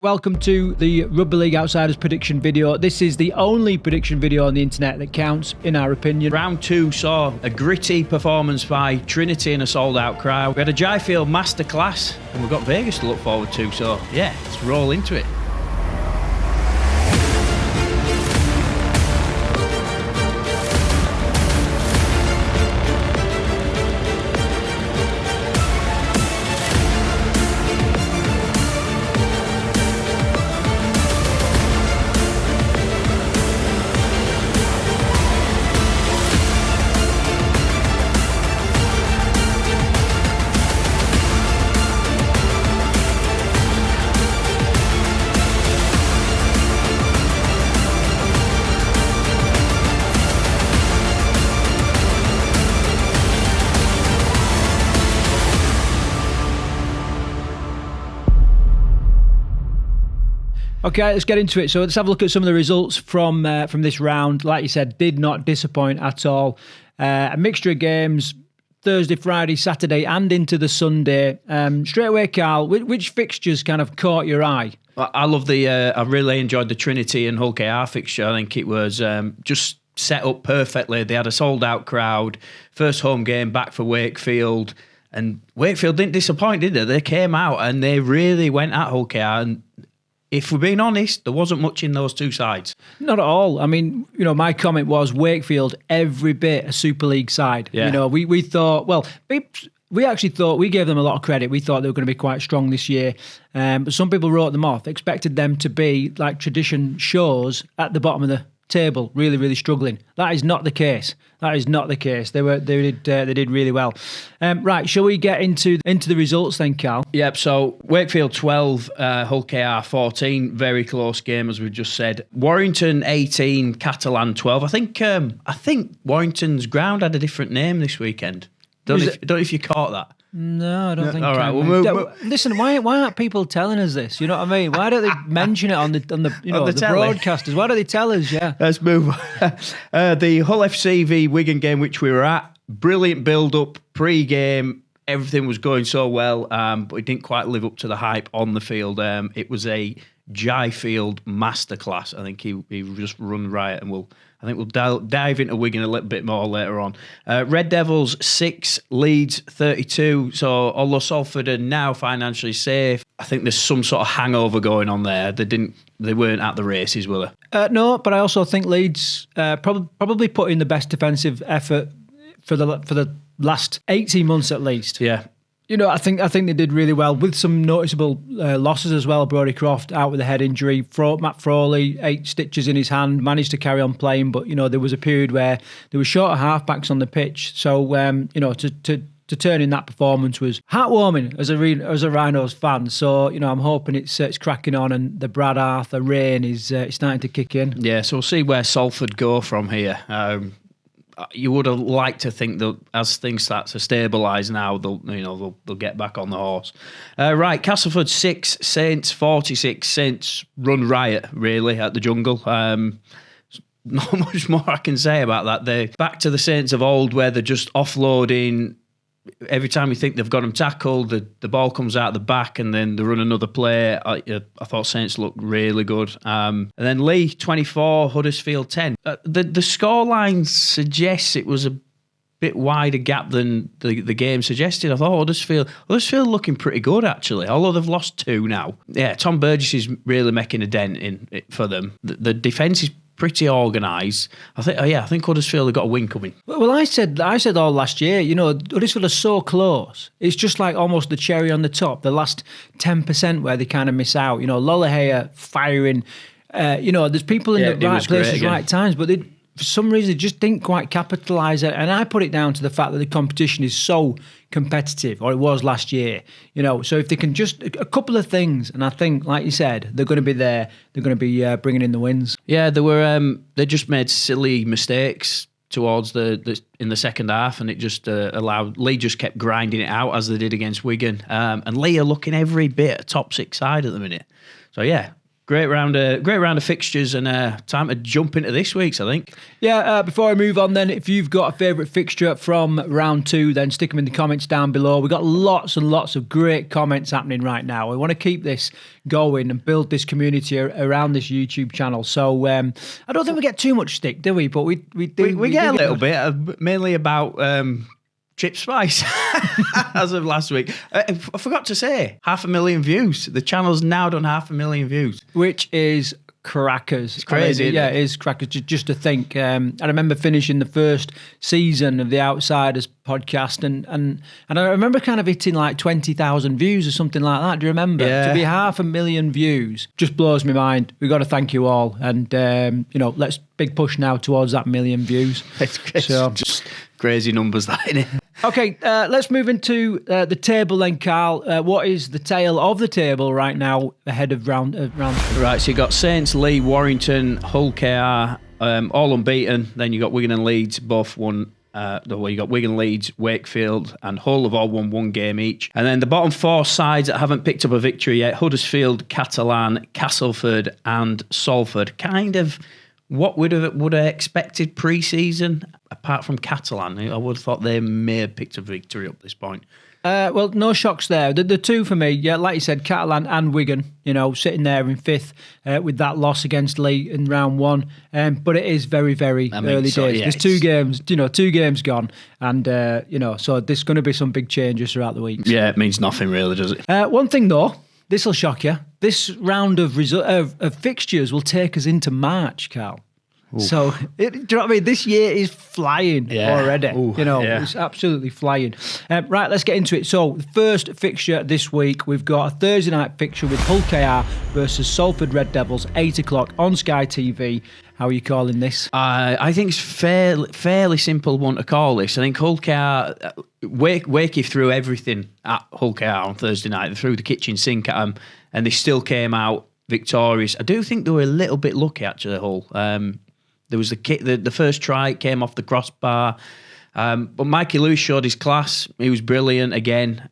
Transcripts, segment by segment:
Welcome to the Rugby League Outsiders prediction video. This is the only prediction video on the internet that counts, in our opinion. Round 2 saw a gritty performance by Trinity in a sold-out crowd. We had a Jaifield masterclass, and we've got Vegas to look forward to, so yeah, let's roll into it. Okay, let's get into it. So let's have a look at some of the results from this round. Like you said, did not disappoint at all. A mixture of games, Thursday, Friday, Saturday, and into the Sunday. Straight away, Carl, which fixtures kind of caught your eye? I love I really enjoyed the Trinity and Hull K.R fixture. I think it was just set up perfectly. They had a sold-out crowd. First home game back for Wakefield. And Wakefield didn't disappoint, did they? They came out and they really went at Hull K.R. And if we're being honest, there wasn't much in those two sides. Not at all. I mean, my comment was Wakefield, every bit a Super League side. Yeah. We thought, well, we actually thought, we gave them a lot of credit. We thought they were going to be quite strong this year. But some people wrote them off, expected them to be, like tradition shows, at the bottom of the table, really, really struggling. That is not the case. That is not the case. They did really well. Right, shall we get into the results then, Carl? Yep. So Wakefield 12, Hull K.R 14, very close game as we just said. Warrington 18, Catalan 12. I think Warrington's ground had a different name this weekend. Don't know if you caught that. No, I don't think. All right. Listen, why aren't people telling us this? You know what I mean? Why don't they mention it on the broadcasters? Why don't they tell us? Yeah. Let's move on. The Hull FC v Wigan game, which we were at, brilliant build-up, pre-game. Everything was going so well, but it didn't quite live up to the hype on the field. It was a Jaifield masterclass. I think he just run riot, and we'll dive into Wigan a little bit more later on. Red Devils 6, Leeds 32. So although Salford are now financially safe, I think there's some sort of hangover going on there. They weren't at the races, were they? No, but I also think Leeds probably put in the best defensive effort for the last 18 months at least. Yeah. I think they did really well with some noticeable losses as well. Brody Croft out with a head injury. Matt Frawley, 8 stitches in his hand, managed to carry on playing, but there was a period where there were shorter halfbacks on the pitch. So to turn in that performance was heartwarming as a Rhinos fan. So I'm hoping it's cracking on, and the Brad Arthur reign is starting to kick in. Yeah, so we'll see where Salford go from here. You would have liked to think that as things start to stabilise now, they'll get back on the horse. Right, Castleford 6, Saints 46. Saints run riot really at the Jungle. Not much more I can say about that. They're back to the Saints of old, where they're just offloading. Every time you think they've got them tackled, the ball comes out the back and then they run another play. I thought Saints looked really good. And then Leigh 24, Huddersfield 10. The scoreline suggests it was a bit wider gap than the game suggested. I thought Huddersfield looking pretty good actually, although they've lost 2 now. Yeah, Tom Burgess is really making a dent in it for them. The defence is pretty organised. I think Huddersfield have got a win coming. Well, I said all last year, Huddersfield are so close. It's just like almost the cherry on the top, the last 10% where they kind of miss out. Lollahey firing. There's people in the right places, right times, but for some reason, they just didn't quite capitalise it. And I put it down to the fact that the competition is so competitive, or it was last year. So if they can just a couple of things, and I think, like you said, they're going to be there. They're going to be bringing in the wins. Yeah, they just made silly mistakes towards in the second half, and it just allowed Leigh just kept grinding it out as they did against Wigan. And Leigh are looking every bit a top 6 side at the minute. So yeah, Great round of fixtures, and time to jump into this week's, I think. Yeah, before I move on then, if you've got a favourite fixture from round 2, then stick them in the comments down below. We've got lots and lots of great comments happening right now. We want to keep this going and build this community around this YouTube channel. So I don't think we get too much stick, do we? But we do. We get a little bit, mainly about chip spice, as of last week. I forgot to say, 500,000 views. The channel's now done 500,000 views. Which is crackers. It's crazy, it is crackers. Just to think, I remember finishing the first season of the Outsiders podcast, and I remember kind of hitting like 20,000 views or something like that. Do you remember? Yeah. To be 500,000 views just blows my mind. We've got to thank you all, and let's big push now towards that 1,000,000 views. It's just crazy numbers, that, isn't it? Okay, let's move into the table then, Carl. What is the tail of the table right now ahead of round 3? Right, so you got Saints, Leigh, Warrington, Hull K.R, all unbeaten. Then you got Wigan and Leeds, both won. You got Wigan, Leeds, Wakefield, and Hull have all won 1 game each. And then the bottom 4 sides that haven't picked up a victory yet: Huddersfield, Catalan, Castleford, and Salford. Kind of what would have expected pre-season, apart from Catalan. I would have thought they may have picked a victory up this point. Well, no shocks there. The two for me, yeah, like you said, Catalan and Wigan, sitting there in 5th with that loss against Leigh in round 1. But it is very, very early days. Yeah, there's 2 games, 2 games gone. And, so there's going to be some big changes throughout the weeks. Yeah, it means nothing really, does it? One thing though, this will shock you. This round of fixtures will take us into March, Carl. Ooh. So, do you know what I mean? This year is flying already. Ooh, It's absolutely flying. Right, let's get into it. So, the first fixture this week, we've got a Thursday night fixture with Hull K.R versus Salford Red Devils, 8 o'clock on Sky TV. How are you calling this? I think it's fairly simple one to call this. I think Hull K.R, Wakey threw everything at Hull K.R on Thursday night. They threw the kitchen sink at them, and they still came out victorious. I do think they were a little bit lucky, actually, Hull. There was the first try, it came off the crossbar. But Mikey Lewis showed his class. He was brilliant again.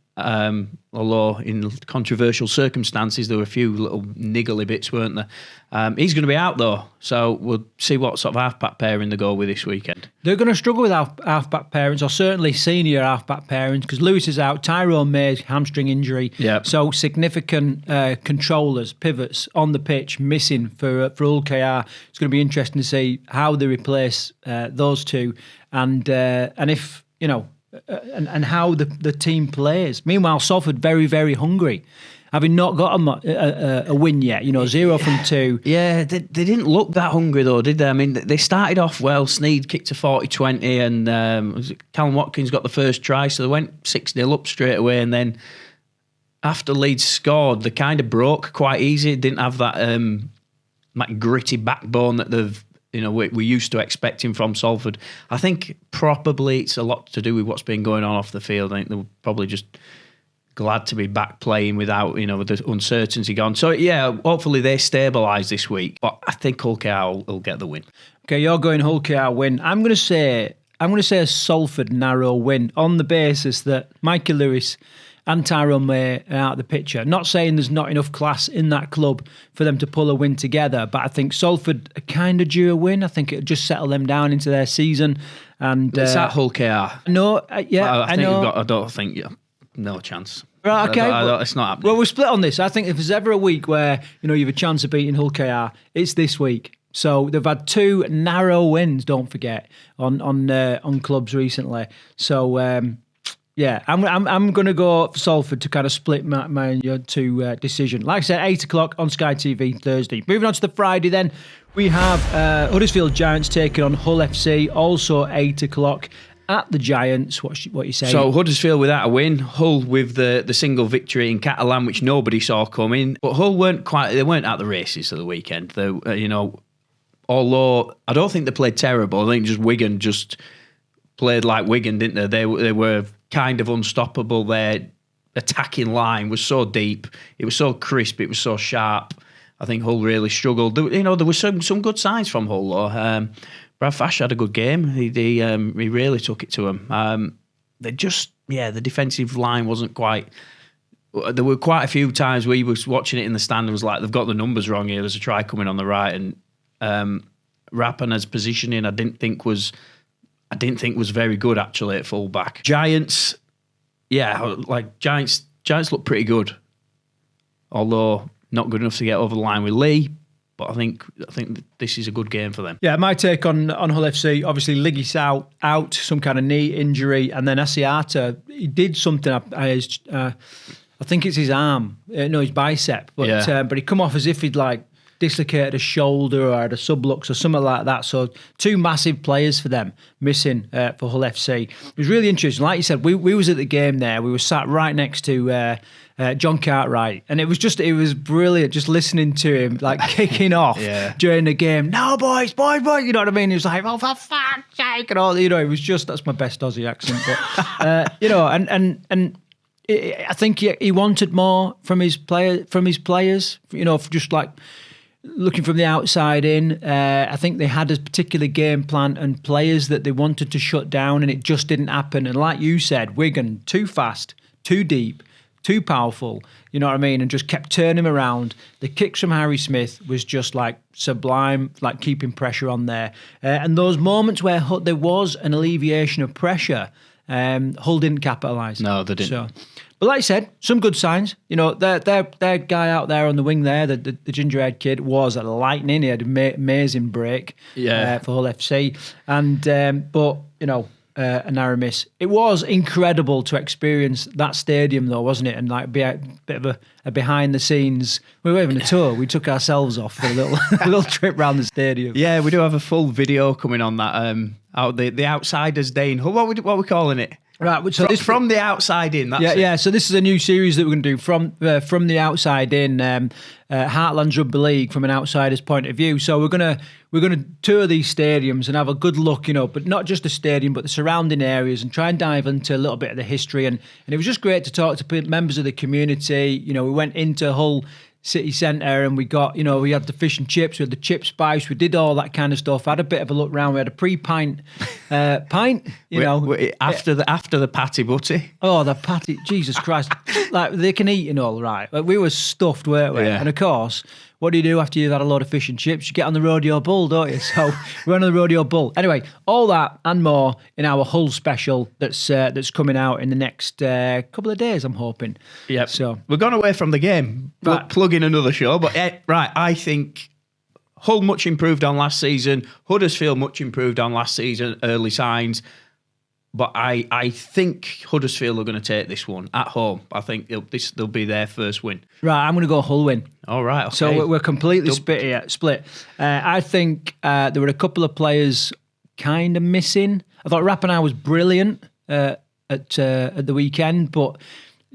Although in controversial circumstances, there were a few little niggly bits, weren't there? He's going to be out though, so we'll see what sort of half-back pairing they go with this weekend. They're going to struggle with half-back pairings, or certainly senior half-back pairings, because Lewis is out, Tyrone May's hamstring injury. Yep. So significant controllers, pivots on the pitch missing for Hull K.R. It's going to be interesting to see how they replace those two, and if and how the team plays. Meanwhile, Salford very, very hungry, having not got a win yet. 0 from 2. Yeah, they didn't look that hungry though, did they? I mean, they started off well. Sneed kicked a 40-20, and Callum Watkins got the first try, so they went 6-0 up straight away. And then after Leeds scored, they kind of broke quite easy. Didn't have that gritty backbone that they've we're used to expecting from Salford. I think probably it's a lot to do with what's been going on off the field. I think they were probably just glad to be back playing without, with the uncertainty gone. So, yeah, hopefully they stabilise this week. But I think Hull K.R will get the win. Okay, you're going Hull K.R win. I'm going to say a Salford narrow win on the basis that Mikey Lewis and Tyrone May are out of the picture. Not saying there's not enough class in that club for them to pull a win together, but I think Salford are kind of due a win. I think it'll just settle them down into their season. And it's at Hull K.R. No, I know. I don't think no chance. Right, okay. It's not happening. Well, we're split on this. I think if there's ever a week where you have a chance of beating Hull K.R, it's this week. So they've had 2 narrow wins. Don't forget on clubs recently. So. Yeah, I'm going to go for Salford to kind of split my 2 decision. Like I said, 8 o'clock on Sky TV Thursday. Moving on to the Friday then, we have Huddersfield Giants taking on Hull FC, also 8 o'clock at the Giants. What you say? So Huddersfield without a win, Hull with the single victory in Catalan, which nobody saw coming. But Hull weren't at the races of the weekend. They, although I don't think they played terrible. I think just Wigan just played like Wigan, didn't they? They were kind of unstoppable. Their attacking line was so deep, it was so crisp, it was so sharp. I think Hull really struggled. There were some good signs from Hull though. Brad Fash had a good game. He really took it to him. The defensive line wasn't quite there were quite a few times we was watching it in the stand and was like, they've got the numbers wrong here. There's a try coming on the right, and Rapana's positioning I didn't think was very good actually at full back. Giants, Giants look pretty good, although not good enough to get over the line with Leigh. But I think this is a good game for them. Yeah, my take on Hull FC, obviously Leggie's out, some kind of knee injury, and then Asiata, he did something. I think it's his arm, his bicep, but he come off as if he'd like dislocated a shoulder or had a sublux or something like that. So 2 massive players for them missing for Hull FC. It was really interesting. Like you said, we was at the game there. We were sat right next to John Cartwright, and it was brilliant just listening to him like kicking off during the game. No, boys, you know what I mean? He was like, oh, for fuck's sake, and all, it was just, that's my best Aussie accent, but and I think he wanted more from his players, just like looking from the outside in. I think they had a particular game plan and players that they wanted to shut down, and it just didn't happen. And like you said, Wigan, too fast, too deep, too powerful, you know what I mean, and just kept turning him around. The kicks from Harry Smith was just like sublime, like keeping pressure on there. And those moments where there was an alleviation of pressure, Hull didn't capitalise. No, they didn't. But like I said, some good signs. Their guy out there on the wing there, the ginger-haired kid, was a lightning. He had an amazing break for Hull FC. And, but, a narrow miss. It was incredible to experience that stadium, though, wasn't it? And like be a bit of a behind the scenes. We were having a tour. We took ourselves off for a little trip around the stadium. Yeah, we do have a full video coming on that. The Outsiders Day in Hull. What are we calling it? Right, so this from the outside in. That's it. Yeah. So this is a new series that we're going to do from the outside in, Heartland's Rugby League from an outsider's point of view. So we're gonna tour these stadiums and have a good look, but not just the stadium, but the surrounding areas, and try and dive into a little bit of the history. And it was just great to talk to members of the community. We went into Hull City Centre and we got, we had the fish and chips, we had the chip spice, we did all that kind of stuff. Had a bit of a look round. We had a pre-pint pint, after the patty butty. Oh, the patty, Jesus Christ. Like, they can eat and all right. Like, we were stuffed, weren't we? Yeah. And of course, what do you do after you've had a load of fish and chips? You get on the rodeo bull, don't you? So we're on the rodeo bull. Anyway, all that and more in our Hull special that's coming out in the next couple of days, I'm hoping. Yeah. So we're gone away from the game. Right. Plug in another show. But I think Hull much improved on last season. Huddersfield much improved on last season. Early signs. But I think Huddersfield are going to take this one at home. I think they'll be their first win. Right, I'm going to go Hull win. All right. Okay. So we're completely split. I think there were a couple of players kind of missing. I thought Rapana was brilliant at the weekend, but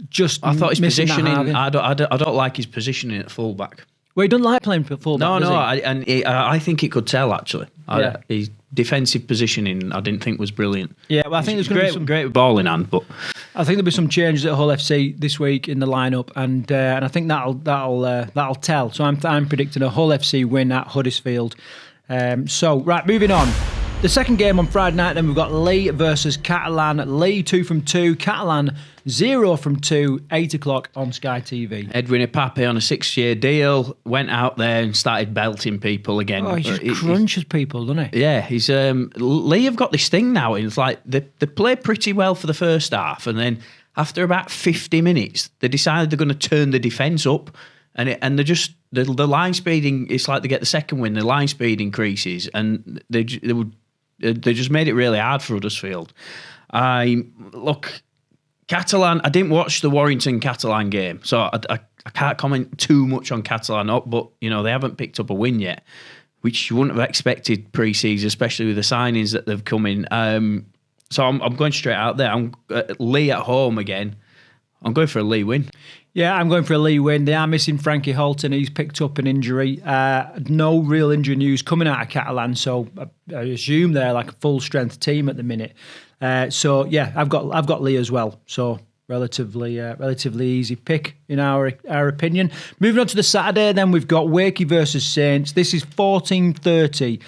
just I thought his positioning. I I don't like his positioning at fullback. Well, he doesn't like playing for fullback. No, he? I think it could tell actually. Yeah. His defensive positioning, I didn't think was brilliant. Yeah, well, I think there's going to be some great with ball in hand, but I think there'll be some changes at Hull FC this week in the lineup, and I think that'll tell. So I'm predicting a Hull FC win at Huddersfield. So right, moving on. The second game on Friday night, then we've got Leigh versus Catalan. Leigh 2 from 2, Catalan 0 from 2, 8 o'clock on Sky TV. Edwin Ipape on a 6-year deal went out there and started belting people again. Oh, he just crunches people, doesn't he? Yeah, he's Leigh have got this thing now. And it's like they play pretty well for the first half, and then after about 50 minutes, they decided they're going to turn the defence up, and they're just the line speeding. It's like they get the second win, the line speed increases, and they just made it really hard for Huddersfield. Catalan, I didn't watch the Warrington Catalan game, so I can't comment too much on Catalan, but they haven't picked up a win yet, which you wouldn't have expected pre-season, especially with the signings that they've come in. So I'm going straight out there. I'm Leigh at home again. I'm going for a Leigh win. Yeah, I'm going for a Leigh win. They are missing Frankie Holton. He's picked up an injury. No real injury news coming out of Catalan, so I assume they're like a full-strength team at the minute. So yeah, I've got Leigh as well. So relatively easy pick in our opinion. Moving on to the Saturday, then we've got Wakey versus Saints. This is 14:30.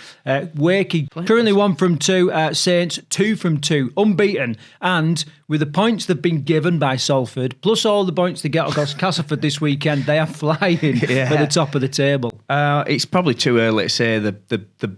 Wakey currently 1 from 2. Saints 2 from 2, unbeaten, and with the points they've been given by Salford, plus all the points they get against Castleford this weekend, they are flying at the top of the table. It's probably too early to say the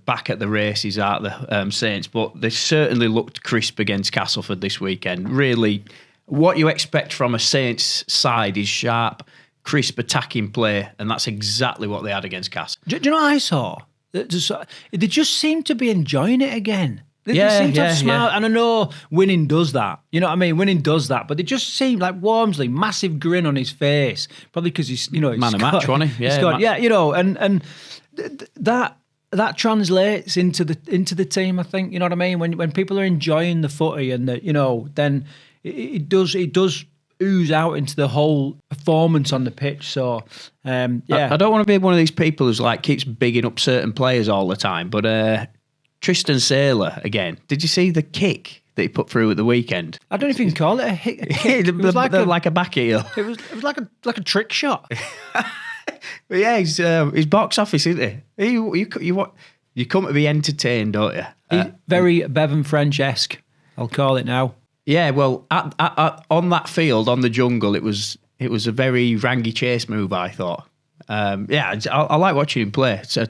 back at the races are the Saints, but they certainly looked crisp against Castleford this weekend. Really, what you expect from a Saints side is sharp, crisp attacking play, and that's exactly what they had against Castleford. Do you know what I saw? They just seem to be enjoying it again. They seem to have smile, and I know winning does that. You know what I mean? Winning does that, but they just seem like Wormsley, massive grin on his face, probably because he's man of match, wasn't he? And that translates into the team. I think you know what I mean. When people are enjoying the footy, and then it does ooze out into the whole performance on the pitch. So I don't want to be one of these people who's like keeps bigging up certain players all the time, but. Tristan Saylor again. Did you see the kick that he put through at the weekend? I don't know if you can call it a kick. It was like a back heel. It was like a trick shot. But yeah, he's box office, isn't he? You come to be entertained, don't you? He's very Bevan French-esque. I'll call it now. Yeah, well, on that field, on the jungle, it was a very Rangy Chase move, I thought. I like watching him play. So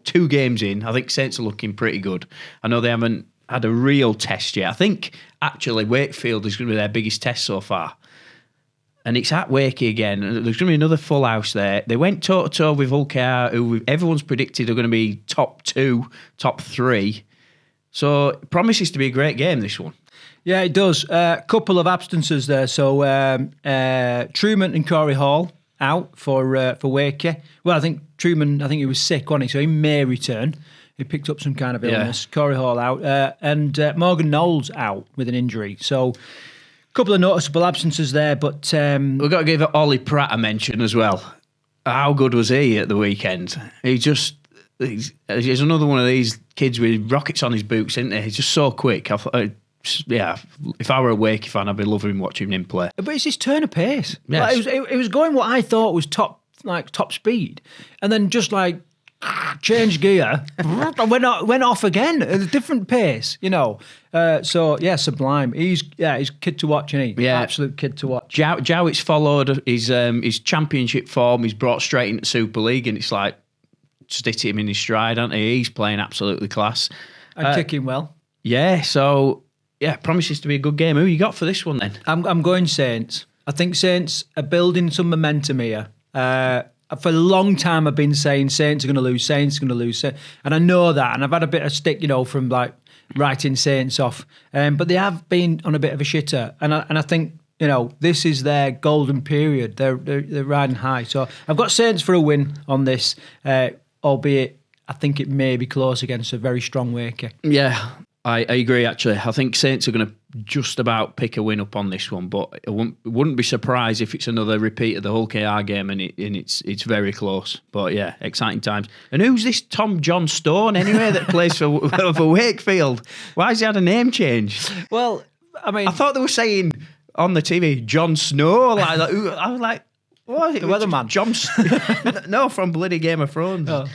2 games in, I think Saints are looking pretty good. I know they haven't had a real test yet. I think, actually, Wakefield is going to be their biggest test so far. And it's at Wakey again. There's going to be another full house there. They went toe-to-toe with Hull K.R, who everyone's predicted are going to be top 2, top 3. So it promises to be a great game, this one. Yeah, it does. A couple of absences there. So Truman and Corey Hall out for Wakey. Well, I think Truman, he was sick, wasn't he? So he may return. He picked up some kind of illness. Yeah. Corey Hall out. And Morgan Knowles out with an injury. So a couple of noticeable absences there. But we've got to give Ollie Pratt a mention as well. How good was he at the weekend? He's another one of these kids with rockets on his boots, isn't he? He's just so quick. If I were a Wakey fan, I'd be loving watching him play. But it's his turn of pace. Yes. Like, it was going what I thought was top speed, and then just like changed gear, and went off again at a different pace. Sublime. He's kid to watch, isn't he? Yeah, absolute kid to watch. Jowett's followed his championship form. He's brought straight into Super League, and it's like just hit him in his stride, hasn't he? He's playing absolutely class and kicking well. Yeah, so. Yeah, promises to be a good game. Who you got for this one then? I'm going Saints. I think Saints are building some momentum here. For a long time I've been saying Saints are going to lose, and I know that, and I've had a bit of stick, from like writing Saints off. But they have been on a bit of a shitter, and I think this is their golden period. They're riding high. So I've got Saints for a win on this, albeit I think it may be close against a very strong Wakey. Yeah. I agree, actually. I think Saints are going to just about pick a win up on this one, but I wouldn't be surprised if it's another repeat of the Hull K.R game and it's very close. But yeah, exciting times. And who's this Tom John Stone, anyway, that plays for Wakefield? Why has he had a name change? Well, I mean... I thought they were saying on the TV, Jon Snow. I was like... What? The weatherman. No, from bloody Game of Thrones. Oh.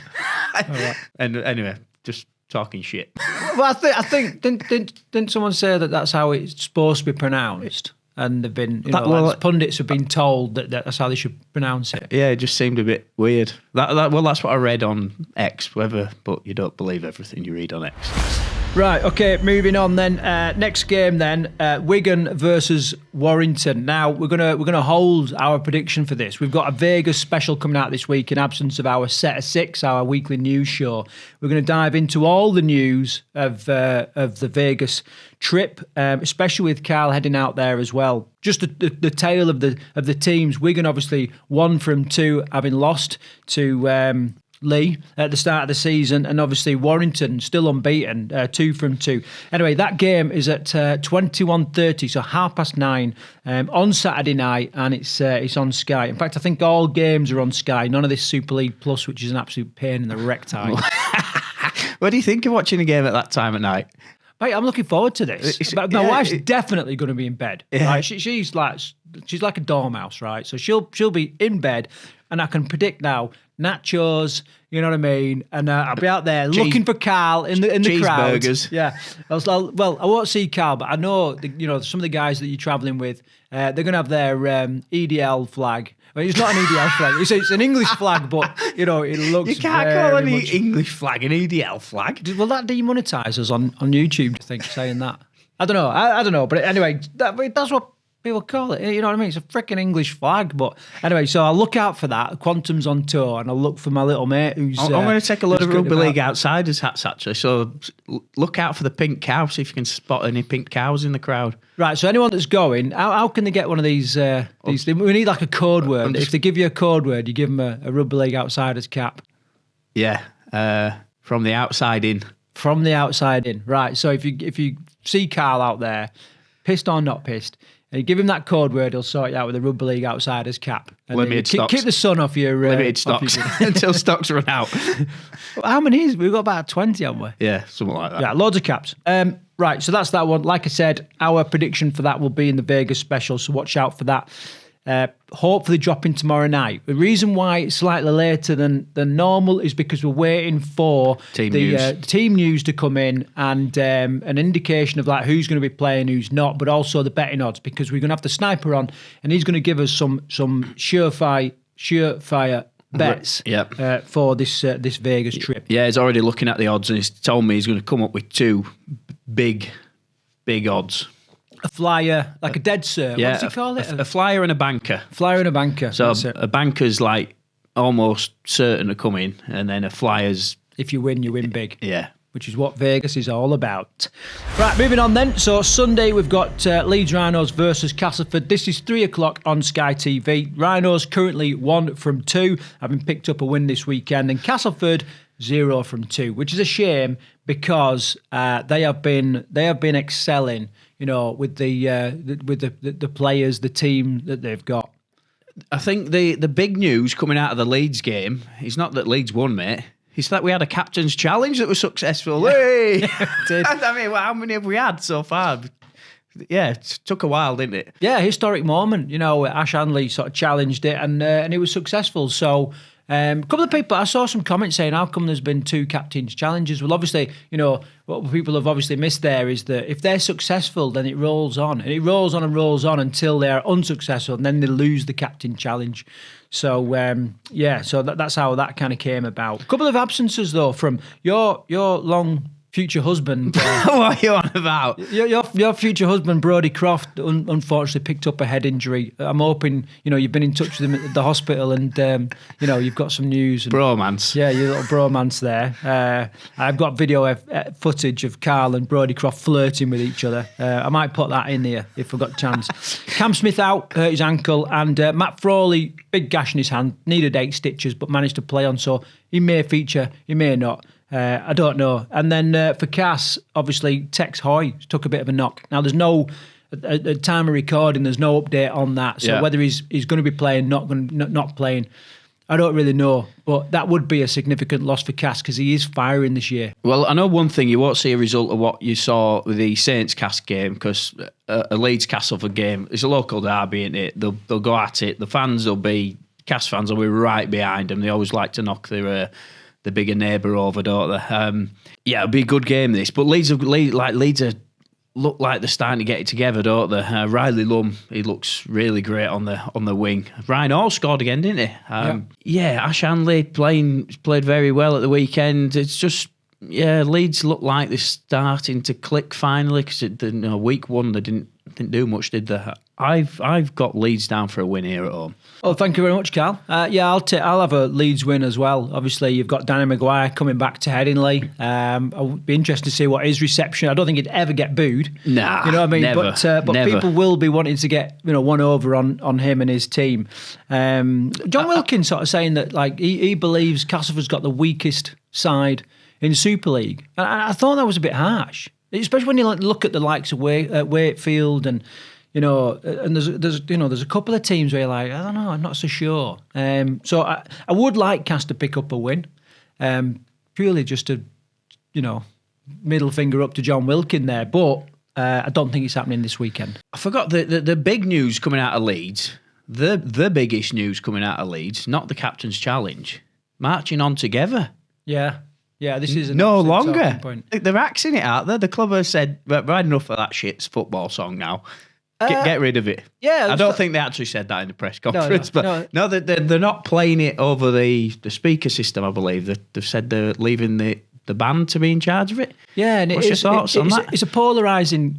Right. And anyway, just... talking shit. Well, I think didn't someone say that that's how it's supposed to be pronounced? And they've been, pundits have been told that that's how they should pronounce it. Yeah, it just seemed a bit weird. That's what I read on X, but you don't believe everything you read on X. Right, okay, moving on then. Next game then, Wigan versus Warrington. Now, we're gonna hold our prediction for this. We've got a Vegas special coming out this week in absence of our Set of Six, our weekly news show. We're going to dive into all the news of the Vegas trip, especially with Carl heading out there as well. Just the tale of the teams. Wigan obviously 1 from 2, having lost to Leigh at the start of the season, and obviously Warrington still unbeaten, 2 from 2. Anyway, that game is at 21:30, so 9:30 on Saturday night, and it's on Sky. In fact, I think all games are on Sky. None of this Super League Plus, which is an absolute pain in the rectine. What do you think of watching a game at that time at night? Mate, I'm looking forward to this. But my wife's definitely going to be in bed. Yeah. Right? She's like a dormouse, right? So she'll be in bed, and I can predict now nachos. You know what I mean? And I'll be out there looking for Carl in the crowd. Cheeseburgers. Yeah. I won't see Carl, but I know some of the guys that you're travelling with. They're going to have their EDL flag. Well, it's not an EDL flag. It's an English flag, but it looks. You can't call any English flag an EDL flag. Will that demonetise us on YouTube? I think saying that. I don't know. I don't know. But anyway, that's what people call it. You know what I mean? It's a freaking English flag. But anyway, so I'll look out for that. Quantum's on tour, and I'll look for my little mate who's. I'm going to take a lot of Rugby League Outsiders hats, actually. So look out for the pink cow, see if you can spot any pink cows in the crowd. Right, so anyone that's going, how can they get one of these? We need like a code word. If they give you a code word, you give them a Rugby League Outsiders cap. Yeah, from the outside in. From the outside in. Right, so if you see Carl out there, pissed or not pissed, and you give him that code word, he'll sort you out with a Rugby League Outsiders cap. And limited stocks. Keep the sun off your... limited stocks until stocks run out. How many is? We've got about 20, haven't we? Yeah, something like that. Yeah, loads of caps. Right, so that's that one. Like I said, our prediction for that will be in the Vegas special, so watch out for that. Hopefully dropping tomorrow night. The reason why it's slightly later than normal is because we're waiting for team news to come in and an indication of like who's going to be playing, who's not, but also the betting odds, because we're going to have the sniper on and he's going to give us some surefire bets for this Vegas trip. Yeah, he's already looking at the odds and he's told me he's going to come up with two big odds. A flyer, like a dead cert. Yeah, what does he call it? A flyer and a banker. Flyer and a banker. So a banker's like almost certain to come in, and then a flyer's... If you win big. Yeah. Which is what Vegas is all about. Right, moving on then. So Sunday we've got Leeds Rhinos versus Castleford. This is 3:00 on Sky TV. Rhinos currently 1 from 2, having picked up a win this weekend, and Castleford 0 from 2, which is a shame because they have been excelling. With the players, the team that they've got. I think the big news coming out of the Leeds game is not that Leeds won, mate. It's that we had a captain's challenge that was successful. Yeah. Hey! Yeah, it did. I mean, how many have we had so far? Yeah, it took a while, didn't it? Yeah, historic moment. Ash Hanley sort of challenged it, and it was successful. So. A couple of people, I saw some comments saying, how come there's been 2 captains' challenges? Well, obviously, what people have obviously missed there is that if they're successful, then it rolls on. And it rolls on and rolls on until they're unsuccessful, and then they lose the captain challenge. So, so that's how that kind of came about. A couple of absences, though, from your long... future husband. What are you on about? Your future husband, Brodie Croft, unfortunately picked up a head injury. I'm hoping, you've been in touch with him at the hospital and, you've got some news. And, bromance. Yeah, your little bromance there. I've got video footage of Carl and Brodie Croft flirting with each other. I might put that in here if I've got a chance. Cam Smith out, hurt his ankle, and Matt Frawley, big gash in his hand, needed 8 stitches, but managed to play on, so he may feature, he may not. I don't know. And then for Cass, obviously, Tex Hoy took a bit of a knock. Now, there's no, at time of recording, there's no update on that. So whether he's going to be playing, not playing, I don't really know. But that would be a significant loss for Cass because he is firing this year. Well, I know one thing, you won't see a result of what you saw with the Saints Cass game because a Leeds Castleford game, it's a local derby, isn't it? They'll go at it. The fans will be, Cass fans will be right behind them. They always like to knock their... the bigger neighbour over, don't they? It'll be a good game, this. But Leeds look like they're starting to get it together, don't they? Riley Lum, he looks really great on the wing. Ryan Hall scored again, didn't he? Ash Hanley played very well at the weekend. It's just, Leeds look like they're starting to click finally because week 1 they didn't do much, did they? I've got Leeds down for a win here at home. Oh, thank you very much, Cal. I'll have a Leeds win as well. Obviously, you've got Danny Maguire coming back to Headingley. I'll be interested to see what his reception. I don't think he'd ever get booed. Nah, you know what I mean. Never, but never. People will be wanting to get one over on him and his team. John Wilkins sort of saying that he believes Castleford's got the weakest side in Super League, and I thought that was a bit harsh, especially when you look at the likes of Wakefield and. And there's a couple of teams where you're like, I don't know, I'm not so sure. So I would like Cass to pick up a win, purely just to, middle finger up to John Wilkin there, but I don't think it's happening this weekend. I forgot the big news coming out of Leeds. The biggest news coming out of Leeds, not the captain's challenge, marching on together. Yeah, this is no longer. Talking point. They're axing it out there. The club has said, "We've had enough of that shit football song now. Get rid of it." Yeah, I don't think they actually said that in the press conference, but they're not playing it over the speaker system. I believe they've said they're leaving the band to be in charge of it. Yeah, and what's your thoughts on that? It's a polarising,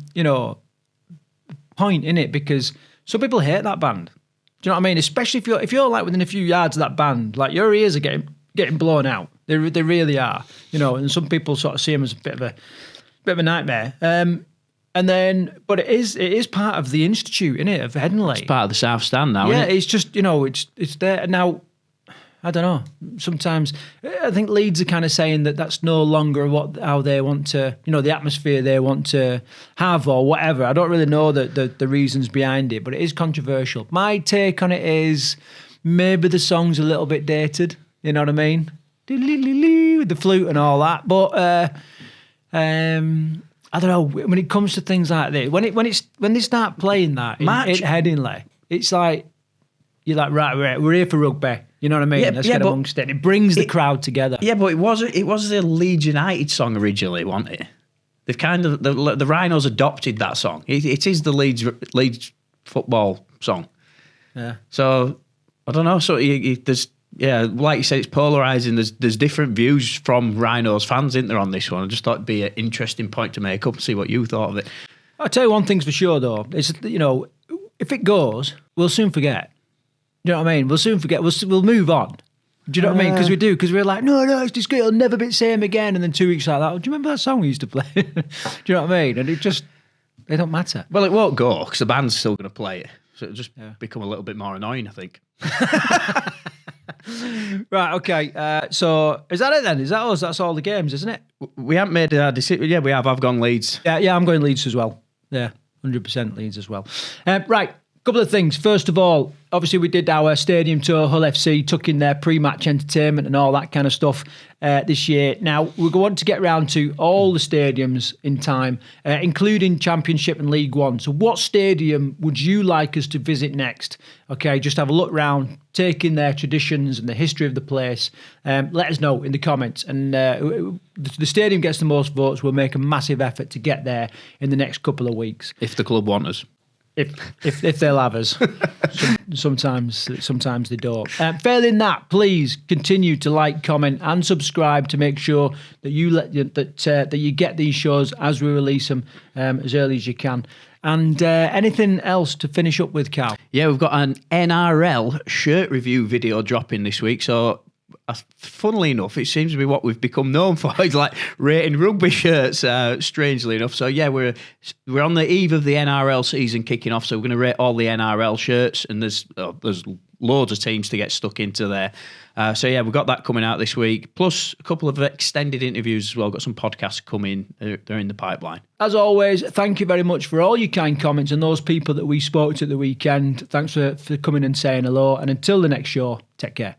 point in it, because some people hate that band. Do you know what I mean? Especially if you're like within a few yards of that band, like your ears are getting blown out. They really are. And some people sort of see them as a bit of a nightmare. But it is part of the institute, isn't it, of Headingley? It's part of the South Stand now. Yeah, isn't it? it's just it's there now. I don't know. Sometimes I think Leeds are kind of saying that that's no longer how they want to, the atmosphere they want to have or whatever. I don't really know the reasons behind it, but it is controversial. My take on it is maybe the song's a little bit dated. You know what I mean? With the flute and all that, but I don't know. When it comes to things like this, when they start playing that in Headingley, it's like you're like, right, we're here for rugby. You know what I mean? Let's get amongst it. It brings the crowd together. Yeah, but it was the Leeds United song originally, wasn't it? They've kind of the Rhinos adopted that song. It is the Leeds football song. Yeah. So I don't know. So there's like you said, it's polarising. There's different views from Rhinos fans, isn't there, on this one? I just thought it'd be an interesting point to make up and see what you thought of it. I'll tell you one thing's for sure though. It's if it goes, we'll soon forget. Do you know what I mean? We'll soon forget. We'll move on. Do you know what I mean? Because we're like, no, it's just good. It'll never be the same again. And then 2 weeks like that, do you remember that song we used to play? Do you know what I mean? And they don't matter. Well, it won't go because the band's still going to play it. So it'll just become a little bit more annoying, I think. Right, okay. So is that it then? Is that us? That's all the games, isn't it? We haven't made a decision. Yeah, we have. I've gone Leeds. Yeah, I'm going Leeds as well. Yeah, 100% Leeds as well. Right. Couple of things. First of all, obviously we did our stadium tour. Hull FC took in their pre-match entertainment and all that kind of stuff this year. Now we're going to get round to all the stadiums in time, including Championship and League One. So what stadium would you like us to visit next? Okay, just have a look round, take in their traditions and the history of the place. Let us know in the comments. And the stadium gets the most votes. We'll make a massive effort to get there in the next couple of weeks. If the club want us. If they'll have us. Sometimes they don't. Failing that, please continue to like, comment, and subscribe to make sure that you get these shows as we release them as early as you can. And anything else to finish up with, Cal? Yeah, we've got an NRL shirt review video dropping this week. So, funnily enough, it seems to be what we've become known for. It's like rating rugby shirts, strangely enough. So, yeah, we're on the eve of the NRL season kicking off. So, we're going to rate all the NRL shirts. And there's loads of teams to get stuck into there. So, yeah, we've got that coming out this week. Plus, a couple of extended interviews as well. Got some podcasts coming. They're in the pipeline. As always, thank you very much for all your kind comments and those people that we spoke to at the weekend. Thanks for coming and saying hello. And until the next show, take care.